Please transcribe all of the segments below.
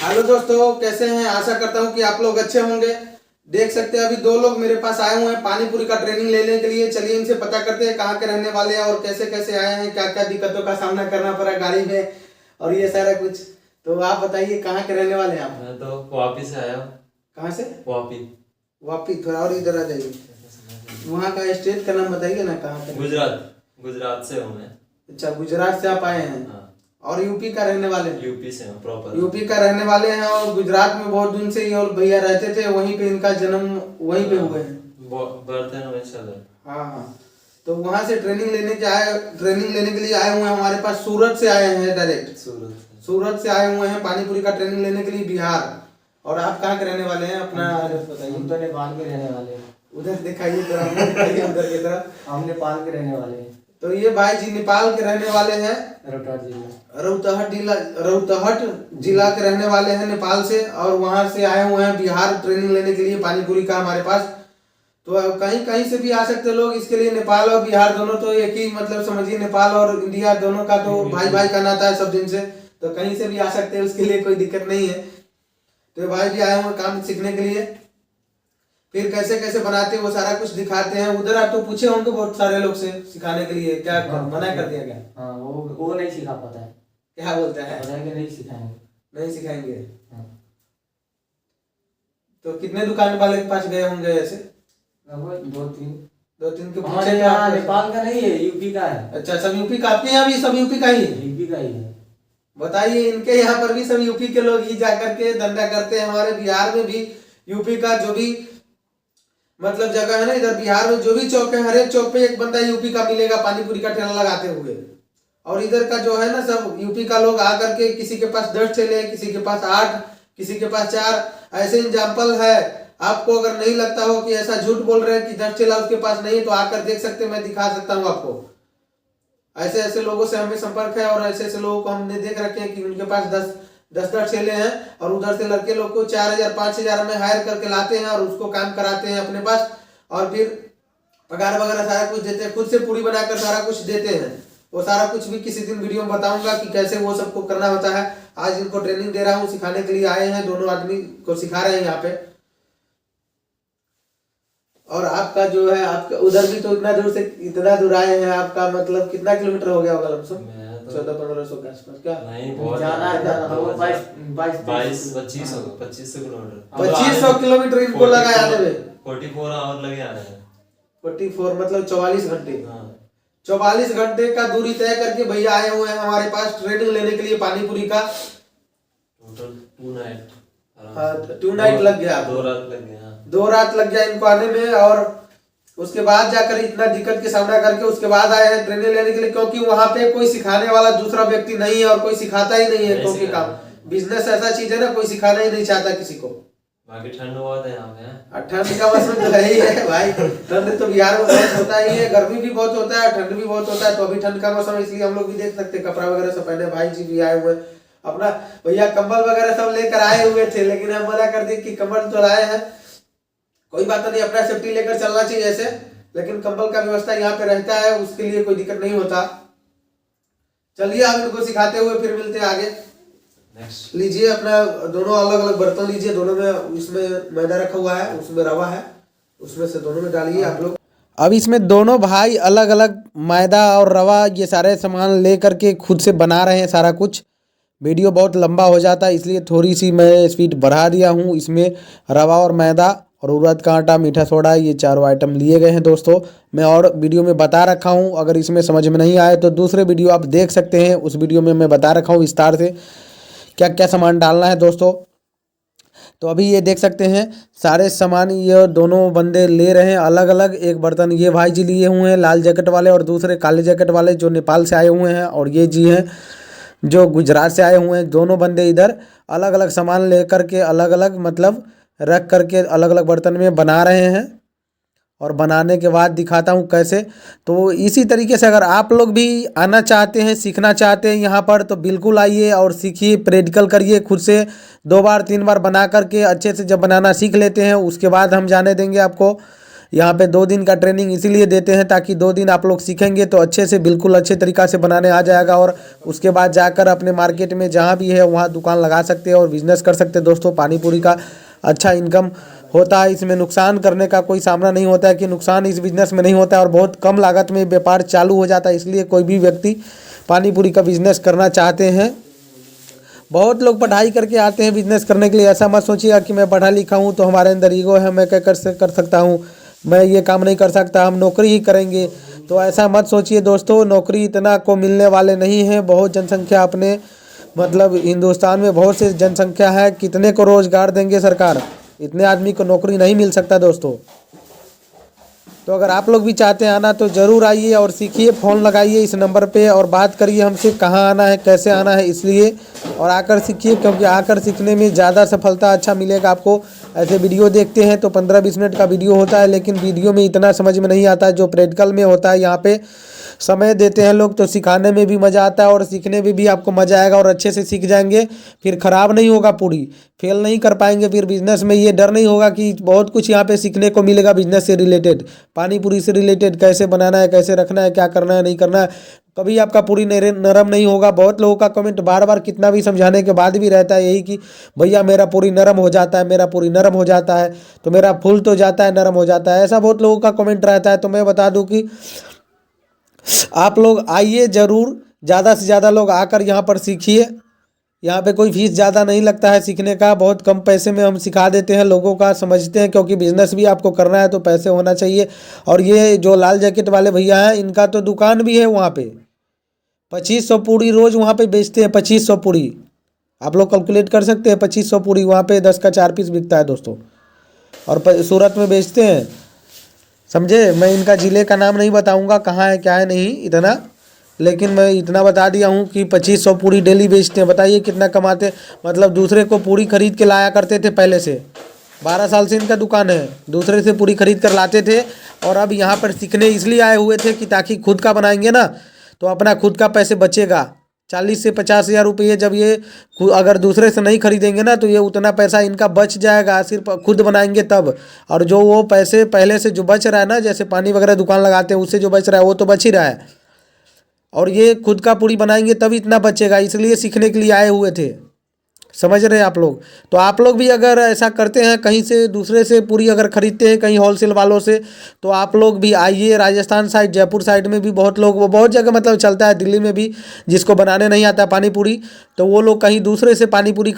Hello दोस्तों, कैसे हैं? आशा करता हूं कि आप लोग अच्छे होंगे। देख सकते हैं अभी दो लोग मेरे पास आए हुए हैं पानी पूरी का ट्रेनिंग लेने के लिए। चलिए इनसे पता करते हैं कहाँ के रहने वाले हैं और कैसे कैसे आए हैं, क्या क्या दिक्कतों का सामना करना पड़ा गाड़ी में और ये सारा कुछ। तो आप बताइए कहाँ के रहने वाले हैं आप? मैं तो वापी से आया हूँ। कहाँ से? वापी। वापी? थोड़ा और इधर आ जाइए। वहाँ का स्टेट का नाम बताइए ना, कहाँ का? गुजरात। गुजरात से हूँ मैं। अच्छा, गुजरात से आप आए हैं। हाँ। और यूपी का रहने वाले हैं? यूपी से हूँ प्रॉपर। यूपी का रहने वाले हैं और गुजरात में बहुत दिन से ये और भैया रहते थे, वहीं पे इनका जन्म वहीं पे हुए हैं। Birth and Vaishali. हाँ हाँ। तो वहां से ट्रेनिंग लेने के लिए आए हुए हैं। हमारे पास सूरत से आए हैं, डायरेक्ट सूरत से आए हुए हैं पानी पूरी का ट्रेनिंग लेने के लिए, बिहार। और आप कहाँ के रहने वाले हैं? अपना एड्रेस बताइए। हम तो नेपाल के रहने वाले हैं। उधर दिखाइए जरा, दिखाइए उधर की तरफ। हम नेपाल के रहने वाले हैं। तो ये भाई जी नेपाल के रहने वाले हैं, रौतहट जिला के रहने वाले हैं नेपाल से, और वहां से आए हुए हैं बिहार ट्रेनिंग लेने के लिए पानी पूरी का हमारे पास। तो कहीं कहीं से भी आ सकते लोग इसके लिए। नेपाल और बिहार दोनों तो एक ही, मतलब समझिए नेपाल और इंडिया दोनों का तो भाई भाई का नाता है सब दिन से। तो कहीं से भी आ सकते हैं, उसके लिए कोई दिक्कत नहीं है। तो भाई भी आए हुए काम सीखने के लिए। फिर कैसे कैसे बनाते हैं वो सारा कुछ दिखाते हैं। उधर आप तो पूछे होंगे बहुत सारे लोग से सिखाने के लिए, क्या मना कर दिया क्या? हाँ, वो नहीं सिखा पाता है। क्या बोलता है? पता है कि नहीं सिखाएंगे। नहीं सिखाएंगे? हाँ। तो कितने दुकान वाले के पास गए होंगे ऐसे? दो तीन। दो तीन के हमारे पूछे यहाँ नेपाल का नहीं है, यूपी का है। अच्छा, सब यूपी का? आपके यहाँ भी सब यूपी का ही है? यूपी का ही है। बताइए, इनके यहाँ पर भी सब यूपी के लोग ही जाकर के धंधा करते हैं। हमारे बिहार में भी यूपी का जो भी मतलब जगह है ना, इधर बिहार में जो भी चौक है, हर एक चौक पे एक बंदा यूपी का मिलेगा पानी पूरी का ठेला लगाते हुए। और इधर का जो है ना, सब यूपी का लोग आकर के, किसी के पास 10 ठेले, किसी के पास 8, किसी के पास 4, ऐसे एग्जाम्पल है। आपको अगर नहीं लगता हो कि ऐसा झूठ बोल रहे हैं कि 10 ठेला उसके पास नहीं है, तो आकर देख सकते हैं, मैं दिखा सकता हूँ आपको। ऐसे ऐसे लोगों से हमें संपर्क है और ऐसे ऐसे लोगों को हमने देख रखे हैं कि उनके पास 10 ठेले हैं और उधर से लड़के लोग को 4,000 5,000 में हायर करके लाते हैं और उसको काम कराते हैं अपने पास। और फिर पगार वगैरह सारा कुछ देते हैं, खुद से पूरी बनाकर सारा कुछ देते हैं। वो सारा कुछ भी किसी दिन वीडियो में बताऊंगा कि कैसे वो सबको करना होता है। आज इनको ट्रेनिंग दे रहा हूँ, सिखाने के लिए आए हैं, दोनों आदमी को सिखा रहे हैं यहाँ पे। और आपका जो है, आपका उधर भी तो इतना दूर आए हैं, आपका मतलब कितना किलोमीटर हो गया होगा लमसम? 1400-1500 के आसपास? क्या नहीं, बहुत जाना है। 2500 किलोमीटर। 2500 किलोमीटर इनको लगा आने में? 44 आवर लगे आने में। 44 मतलब 44 घंटे। हाँ। 44 घंटे का दूरी तय करके भैया आए हुए हैं हमारे पास ट्रेनिंग लेने के लिए पानी पूरी का। Total 2 night. हाँ, 2 नाइट लग गया। 2 रात लग गया। 2 रात लग गया इनको आने में। और उसके बाद जाकर इतना दिक्कत के सामना करके उसके बाद आए हैं ट्रेनिंग लेने के लिए, क्योंकि वहां पे कोई सिखाने वाला दूसरा व्यक्ति नहीं है और कोई सिखाता ही नहीं है। क्योंकि काम बिजनेस ऐसा चीज है ना, कोई सिखाना ही नहीं चाहता किसी को। बाकी ठंड बहुत है यहाँ पे। ठंड का मौसम तो है ही है भाई। ठंड तो बिहार में बहुत होता ही है, गर्मी भी बहुत होता है, ठंड भी बहुत होता है। तो अभी ठंड का मौसम, इसलिए हम लोग भी देख सकते हैं कपड़ा वगैरह सब पहने। भाई जी भी आए हुए अपना, भैया कंबल वगैरह सब लेकर आए हुए थे, लेकिन हम मना कर दिए कि कंबल तो लाए हैं, कोई बात नहीं, अपना सेफ्टी लेकर चलना चाहिए ऐसे, लेकिन कंबल का व्यवस्था यहाँ पे रहता है, उसके लिए कोई दिक्कत नहीं होता। चलिए आप इनको सिखाते हुए फिर मिलते हैं आगे। लीजिए अपना दोनों अलग अलग बर्तन लीजिए, दोनों में इसमें मैदा रखा हुआ है, उसमें रवा है, उसमें से दोनों में डालिए आप लोग। अब इसमें दोनों भाई अलग अलग मैदा और रवा ये सारे सामान ले करके खुद से बना रहे हैं सारा कुछ। वीडियो बहुत लंबा हो जाता है, इसलिए थोड़ी सी मैं स्पीड बढ़ा दिया हूँ। इसमें रवा और मैदा और उड़द का आटा, मीठा सोडा, ये चारों आइटम लिए गए हैं दोस्तों। मैं और वीडियो में बता रखा हूँ, अगर इसमें समझ में नहीं आए तो दूसरे वीडियो आप देख सकते हैं, उस वीडियो में मैं बता रखा हूँ विस्तार से क्या क्या सामान डालना है दोस्तों। तो अभी ये देख सकते हैं सारे सामान ये दोनों बंदे ले रहे हैं अलग अलग। एक बर्तन ये भाई जी लिए हुए हैं लाल जैकेट वाले, और दूसरे काले जैकेट वाले जो नेपाल से आए हुए हैं, और ये जी हैं जो गुजरात से आए हुए हैं। दोनों बंदे इधर अलग अलग सामान ले करके अलग अलग मतलब रख करके अलग अलग बर्तन में बना रहे हैं, और बनाने के बाद दिखाता हूँ कैसे। तो इसी तरीके से अगर आप लोग भी आना चाहते हैं, सीखना चाहते हैं यहाँ पर, तो बिल्कुल आइए और सीखिए, प्रैक्टिकल करिए खुद से 2 बार 3 बार बना करके अच्छे से जब बनाना सीख लेते हैं, उसके बाद हम जाने देंगे आपको यहाँ पे 2 दिन का ट्रेनिंग इसीलिए देते हैं ताकि 2 दिन आप लोग सीखेंगे तो अच्छे से बिल्कुल अच्छे तरीक़ा से बनाने आ जाएगा, और उसके बाद जाकर अपने मार्केट में जहाँ भी है वहाँ दुकान लगा सकते हैं और बिज़नेस कर सकते हैं। दोस्तों पानी पूरी का अच्छा इनकम होता है, इसमें नुकसान करने का कोई सामना नहीं होता है कि नुकसान इस बिज़नेस में नहीं होता है, और बहुत कम लागत में व्यापार चालू हो जाता है। इसलिए कोई भी व्यक्ति पानी पूरी का बिज़नेस करना चाहते हैं। बहुत लोग पढ़ाई करके आते हैं बिज़नेस करने के लिए। ऐसा मत सोचिएगा कि मैं पढ़ा लिखा हूँ तो हमारे अंदर ईगो है, मैं क्या कर सकता हूँ, मैं ये काम नहीं कर सकता, हम नौकरी ही करेंगे। तो ऐसा मत सोचिए दोस्तों, नौकरी इतना को मिलने वाले नहीं है। बहुत जनसंख्या अपने मतलब हिंदुस्तान में बहुत से जनसंख्या है, कितने को रोज़गार देंगे सरकार, इतने आदमी को नौकरी नहीं मिल सकता दोस्तों। तो अगर आप लोग भी चाहते हैं आना तो ज़रूर आइए और सीखिए, फ़ोन लगाइए इस नंबर पे और बात करिए हमसे कहाँ आना है, कैसे आना है, इसलिए और आकर सीखिए, क्योंकि आकर सीखने में ज़्यादा सफलता अच्छा मिलेगा आपको। ऐसे वीडियो देखते हैं तो 15-20 मिनट का वीडियो होता है, लेकिन वीडियो में इतना समझ में नहीं आता है जो प्रैक्टिकल में होता है। यहाँ पे समय देते हैं लोग तो सिखाने में भी मज़ा आता है और सीखने में भी आपको मज़ा आएगा और अच्छे से सीख जाएंगे। फिर ख़राब नहीं होगा, पूरी फेल नहीं कर पाएंगे। फिर बिज़नेस में ये डर नहीं होगा कि बहुत कुछ यहाँ पे सीखने को मिलेगा बिज़नेस से रिलेटेड, पानी पूरी से रिलेटेड, कैसे बनाना है, कैसे रखना है, क्या करना है, नहीं करना है। कभी आपका पूरी नरम नहीं होगा। बहुत लोगों का कमेंट बार बार कितना भी समझाने के बाद भी रहता है यही कि भैया मेरा पूरी नरम हो जाता है, मेरा पूरी नरम हो जाता है, तो मेरा फूल तो जाता है, नरम हो जाता है। ऐसा बहुत लोगों का कमेंट रहता है। तो मैं बता दूं कि आप लोग आइए ज़रूर, ज़्यादा से ज़्यादा लोग आकर यहाँ पर सीखिए। यहाँ पे कोई फीस ज़्यादा नहीं लगता है सीखने का, बहुत कम पैसे में हम सिखा देते हैं लोगों का, समझते हैं क्योंकि बिज़नेस भी आपको करना है तो पैसे होना चाहिए। और ये जो लाल जैकेट वाले भैया हैं इनका तो दुकान भी है वहाँ पे, 2500 पूड़ी रोज़ वहाँ पे बेचते हैं। 2500 पूड़ी आप लोग कैलकुलेट कर सकते हैं, 2500 पूड़ी वहाँ पे 10 का 4 पीस बिकता है दोस्तों, और सूरत में बेचते हैं, समझे। मैं इनका ज़िले का नाम नहीं बताऊंगा कहाँ है क्या है नहीं इतना, लेकिन मैं इतना बता दिया हूँ कि 2500 पूड़ी डेली बेचते हैं। बताइए कितना कमाते, मतलब दूसरे को पूड़ी खरीद के लाया करते थे पहले से, 12 साल से इनका दुकान है, दूसरे से पूड़ी खरीद कर लाते थे। और अब यहाँ पर सीखने इसलिए आए हुए थे कि ताकि खुद का बनाएंगे ना तो अपना खुद का पैसे बचेगा। 40 से 50 हज़ार रुपये जब ये अगर दूसरे से नहीं खरीदेंगे ना तो ये उतना पैसा इनका बच जाएगा, सिर्फ खुद बनाएंगे तब। और जो वो पैसे पहले से जो बच रहा है ना, जैसे पानी वगैरह दुकान लगाते हैं उससे जो बच रहा है वो तो बच ही रहा है, और ये खुद का पूड़ी बनाएंगे तब इतना बचेगा। इसलिए सीखने के लिए आए हुए थे, समझ रहे हैं आप लोग। तो आप लोग भी अगर ऐसा करते हैं, कहीं से दूसरे से पूरी अगर खरीदते हैं कहीं होलसेल वालों से, तो आप लोग भी आइए। राजस्थान साइड, जयपुर साइड में भी बहुत लोग, वो बहुत जगह मतलब चलता है, दिल्ली में भी जिसको बनाने नहीं आता पानी पूरी तो वो लोग कहीं दूसरे से पानी पूरी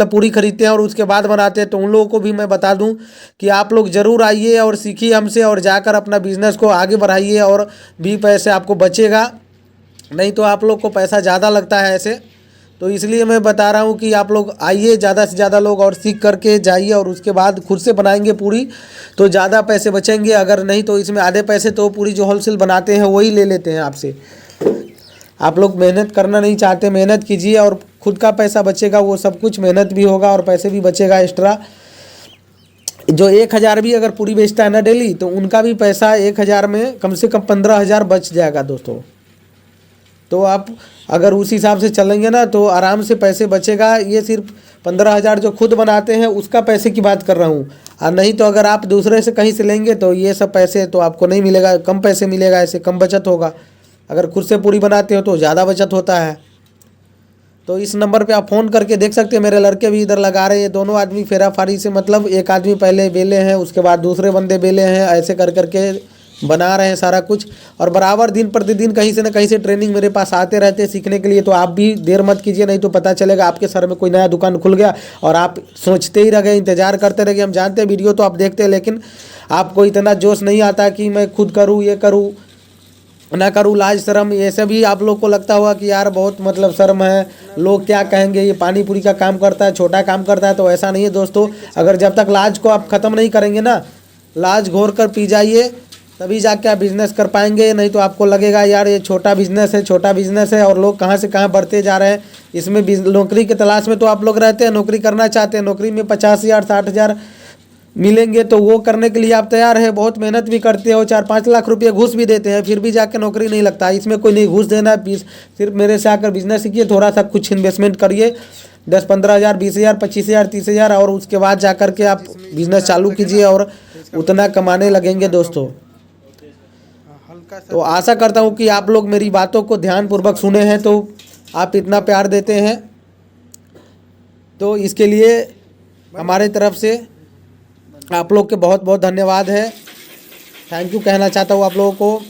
पूरी खरीदते हैं और उसके बाद बनाते हैं। तो उन लोगों को भी मैं बता दूं कि आप लोग ज़रूर आइए और सीखिए हमसे और जाकर अपना बिजनेस को आगे बढ़ाइए, और भी पैसे आपको बचेगा। नहीं तो आप लोग को पैसा ज़्यादा लगता है ऐसे, तो इसलिए मैं बता रहा हूँ कि आप लोग आइए, ज़्यादा से ज़्यादा लोग, और सीख करके जाइए और उसके बाद खुद से बनाएंगे पूरी तो ज़्यादा पैसे बचेंगे। अगर नहीं तो इसमें आधे पैसे तो पूरी जो होलसेल बनाते हैं वही ले लेते हैं आपसे। आप लोग मेहनत करना नहीं चाहते, मेहनत कीजिए और खुद का पैसा बचेगा, वो सब कुछ मेहनत भी होगा और पैसे भी बचेगा एक्स्ट्रा। जो 1000 भी अगर पूरी बेचता है ना डेली, तो उनका भी पैसा 1000 में कम से कम 15,000 बच जाएगा दोस्तों। तो आप अगर उस हिसाब से चलेंगे ना तो आराम से पैसे बचेगा। ये सिर्फ 15,000 जो खुद बनाते हैं उसका पैसे की बात कर रहा हूँ, और नहीं तो अगर आप दूसरे से कहीं से लेंगे तो ये सब पैसे तो आपको नहीं मिलेगा, कम पैसे मिलेगा, ऐसे कम बचत होगा। अगर खुद से पूरी बनाते हो तो ज़्यादा बचत होता है। तो इस नंबर पे आप फ़ोन करके देख सकते हैं, मेरे लड़के भी इधर लगा रहे हैं, दोनों आदमी फेरा फारी से, मतलब एक आदमी पहले बेले हैं उसके बाद दूसरे बंदे बेले हैं, ऐसे कर करके बना रहे हैं सारा कुछ। और बराबर दिन प्रतिदिन कहीं से न कहीं से ट्रेनिंग मेरे पास आते रहते हैं सीखने के लिए। तो आप भी देर मत कीजिए, नहीं तो पता चलेगा आपके सर में कोई नया दुकान खुल गया और आप सोचते ही रह गए, इंतज़ार करते रह गए। हम जानते हैं वीडियो तो आप देखते हैं, लेकिन आपको इतना जोश नहीं आता कि मैं खुद करूँ, ये करूँ ना करूँ, लाज शर्म ये सब भी आप लोग को लगता होगा कि यार बहुत मतलब शर्म है, लोग क्या कहेंगे, ये पानी पूरी का काम करता है, छोटा काम करता है। तो ऐसा नहीं है दोस्तों, अगर जब तक लाज को आप ख़त्म नहीं करेंगे ना, लाज घोर कर पी जाइए तभी जाके आप बिज़नेस कर पाएंगे। नहीं तो आपको लगेगा यार ये छोटा बिज़नेस है, छोटा बिज़नेस है, और लोग कहाँ से कहाँ बढ़ते जा रहे हैं। इसमें नौकरी की तलाश में तो आप लोग रहते हैं, नौकरी करना चाहते हैं, नौकरी में 50,000 60,000 मिलेंगे तो वो करने के लिए आप तैयार है, बहुत मेहनत भी करते हो, 4-5 लाख रुपये घूस भी देते हैं, फिर भी जाके नौकरी नहीं लगता। इसमें कोई नहीं घूस देना है, सिर्फ मेरे से आकर बिज़नेस सीखिए, थोड़ा सा कुछ इन्वेस्टमेंट करिए, 10-15 हज़ार, 20,000, 25,000, 30,000, और उसके बाद जाकर के आप बिज़नेस चालू कीजिए और उतना कमाने लगेंगे दोस्तों। हल्का सा तो आशा करता हूँ कि आप लोग मेरी बातों को ध्यानपूर्वक सुने हैं, तो आप इतना प्यार देते हैं, तो इसके लिए हमारे तरफ से आप लोग के बहुत बहुत धन्यवाद है। थैंक यू कहना चाहता हूँ आप लोगों को।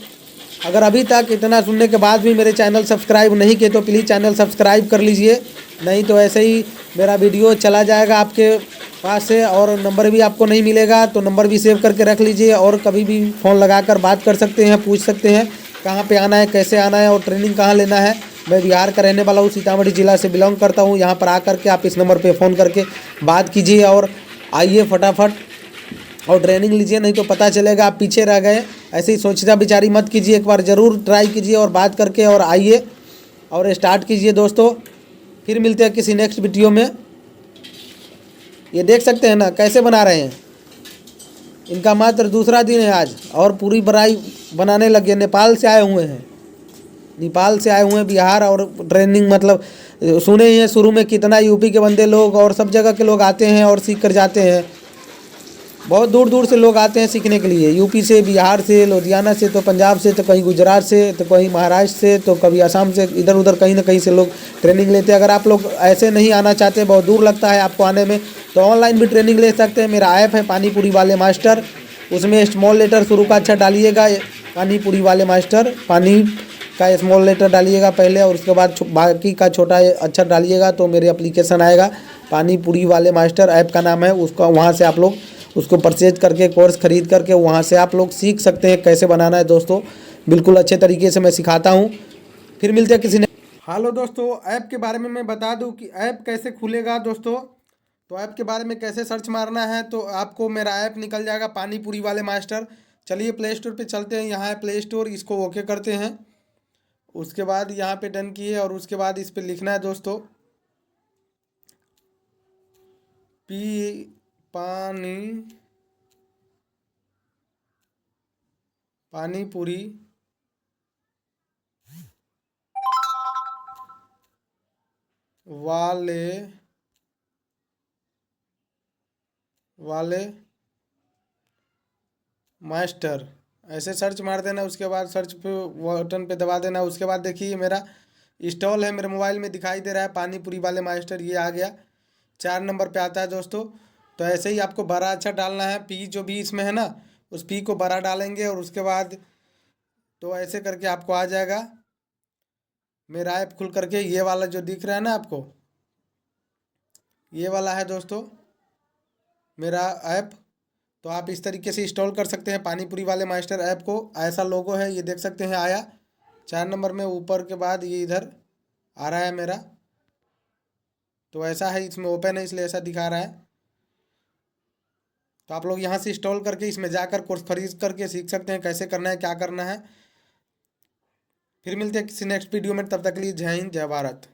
अगर अभी तक इतना सुनने के बाद भी मेरे चैनल सब्सक्राइब नहीं किए तो प्लीज़ चैनल सब्सक्राइब कर लीजिए, नहीं तो ऐसे ही मेरा वीडियो चला जाएगा आपके पास से और नंबर भी आपको नहीं मिलेगा। तो नंबर भी सेव करके रख लीजिए और कभी भी फ़ोन लगाकर बात कर सकते हैं, पूछ सकते हैं कहाँ पे आना है, कैसे आना है और ट्रेनिंग कहाँ लेना है। मैं बिहार का रहने वाला हूँ, सीतामढ़ी ज़िला से बिलोंग करता हूँ। यहाँ पर आकर के आप इस नंबर पर फ़ोन करके बात कीजिए और आइए फटाफट और ट्रेनिंग लीजिए, नहीं तो पता चलेगा आप पीछे रह गए। ऐसे ही सोचता बिचारी मत कीजिए, एक बार ज़रूर ट्राई कीजिए और बात करके और आइए और स्टार्ट कीजिए दोस्तों। फिर मिलते हैं किसी नेक्स्ट वीडियो में। ये देख सकते हैं ना कैसे बना रहे हैं, इनका मात्र दूसरा दिन है आज और पूरी बड़ाई बनाने लगे। नेपाल से आए हुए हैं, नेपाल से आए हुए हैं बिहार, और ट्रेनिंग मतलब सुने ही हैं शुरू में कितना यूपी के बंदे लोग और सब जगह के लोग आते हैं और सीख कर जाते हैं। बहुत दूर दूर से लोग आते हैं सीखने के लिए, यूपी से, बिहार से, लुधियाना से, तो पंजाब से, तो कहीं गुजरात से, तो कहीं महाराष्ट्र से, तो कभी असम से, इधर उधर कहीं ना कहीं से लोग ट्रेनिंग लेते हैं। अगर आप लोग ऐसे नहीं आना चाहते, बहुत दूर लगता है आपको आने में, तो ऑनलाइन भी ट्रेनिंग ले सकते हैं। मेरा ऐप है पानीपुरी वाले मास्टर, उसमें स्मॉल लेटर शुरू का अक्षर डालिएगा, पानीपुरी वाले मास्टर, पानी का स्मॉल लेटर डालिएगा पहले और उसके बाद बाकी का छोटा अक्षर डालिएगा, तो मेरे एप्लीकेशन आएगा पानीपुरी वाले मास्टर ऐप का नाम है उसका। वहाँ से आप लोग उसको परचेज करके, कोर्स खरीद करके वहाँ से आप लोग सीख सकते हैं कैसे बनाना है दोस्तों। बिल्कुल अच्छे तरीके से मैं सिखाता हूँ। फिर मिलते हैं किसी ने। हेलो दोस्तों, ऐप के बारे में मैं बता दूं कि ऐप कैसे खुलेगा दोस्तों। तो ऐप के बारे में कैसे सर्च मारना है, तो आपको मेरा ऐप निकल जाएगा पानीपुरी वाले मास्टर। चलिए प्ले स्टोर पे चलते हैं, यहाँ है प्ले स्टोर, इसको ओके करते हैं। उसके बाद यहाँ पे डन किए और उसके बाद इस पे लिखना है दोस्तों पानीपुरी वाले मास्टर ऐसे सर्च मार देना। उसके बाद सर्च पे बटन पे दबा देना। उसके बाद देखिए मेरा इंस्टॉल है, मेरे मोबाइल में दिखाई दे रहा है पानीपुरी वाले मास्टर, ये आ गया। 4 नंबर पे आता है दोस्तों। तो ऐसे ही आपको बड़ा अच्छा डालना है, पी जो भी इसमें है ना, उस पी को बड़ा डालेंगे और उसके बाद तो ऐसे करके आपको आ जाएगा मेरा ऐप खुल करके। ये वाला जो दिख रहा है ना आपको, ये वाला है दोस्तों मेरा ऐप। तो आप इस तरीके से इंस्टॉल कर सकते हैं पानीपुरी वाले मास्टर ऐप को। ऐसा लोगो है, ये देख सकते हैं आया 4 नंबर में ऊपर के बाद ये इधर आ रहा है मेरा। तो ऐसा है, इसमें ओपन है इसलिए ऐसा दिखा रहा है। तो आप लोग यहाँ से इंस्टॉल करके इसमें जाकर कोर्स खरीद करके सीख सकते हैं कैसे करना है, क्या करना है। फिर मिलते हैं किसी नेक्स्ट वीडियो में, तब तक के लिए जय हिंद, जय भारत।